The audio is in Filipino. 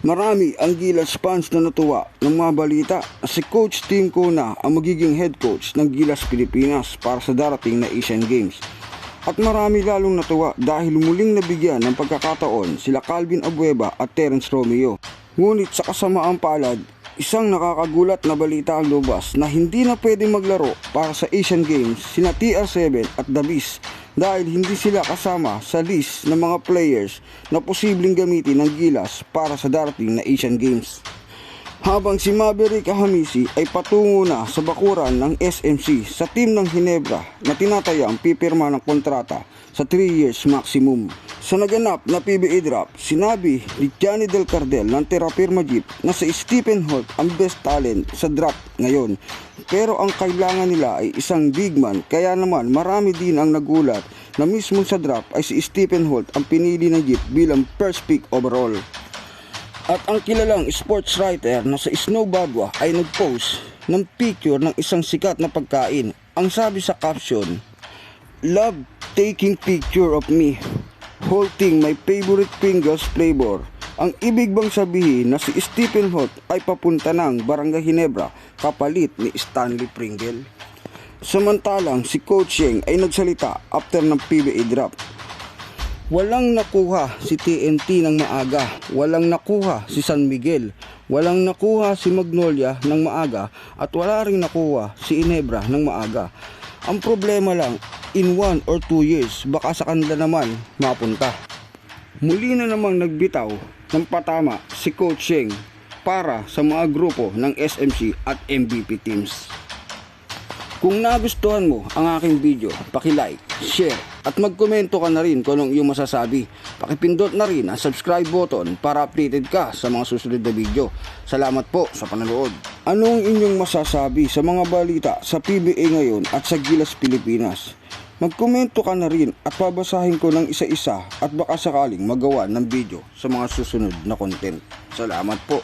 Marami ang Gilas fans na natuwa ng mga balita na si Coach Tim Cona ang magiging head coach ng Gilas Pilipinas para sa darating na Asian Games. At marami lalong natuwa dahil muling nabigyan ng pagkakataon sila Calvin Abueva at Terence Romeo. Ngunit sa kasamaang palad, isang nakakagulat na balita ang lumabas na hindi na pwedeng maglaro para sa Asian Games sina TR7 at The Beast dahil hindi sila kasama sa list ng mga players na posibleng gamitin ng Gilas para sa darating na Asian Games. Habang si Maverick Hamisi ay patungo na sa bakuran ng SMC sa team ng Ginebra na tinatayang pipirma ng kontrata sa 3 years maximum. Sa naganap na PBA draft, sinabi ni Johnny Del Cardel ng Terrapirma Jeep na si Stephen Holt ang best talent sa draft ngayon. Pero ang kailangan nila ay isang big man, kaya naman marami din ang nagulat na mismo sa draft ay si Stephen Holt ang pinili ng Jeep bilang first pick overall. At ang kilalang sports writer na sa Snow Badwa ay nag-post ng picture ng isang sikat na pagkain. Ang sabi sa caption, "Love taking picture of me, holding my favorite Pringles flavor." Ang ibig bang sabihin na si Stephen Holt ay papunta ng Barangay Ginebra kapalit ni Stanley Pringle? Samantalang si Coach Yeng ay nagsalita after ng PBA draft. Walang nakuha si TNT ng maaga, walang nakuha si San Miguel, walang nakuha si Magnolia ng maaga, at wala ring nakuha si Ginebra ng maaga. Ang problema lang, in 1 or 2 years, baka sa kanila naman mapunta. Muli na namang nagbitaw ng patama si Coach Yeng para sa mga grupo ng SMC at MVP teams. Kung nagustuhan mo ang aking video, paki-like, share, at magkomento ka na rin kung anong iyong masasabi. Pakipindot na rin ang subscribe button para updated ka sa mga susunod na video. Salamat po sa panonood. Anong inyong masasabi sa mga balita sa PBA ngayon at sa Gilas Pilipinas? Magkomento ka na rin at babasahin ko ng isa-isa at baka sakaling magawa ng video sa mga susunod na content. Salamat po.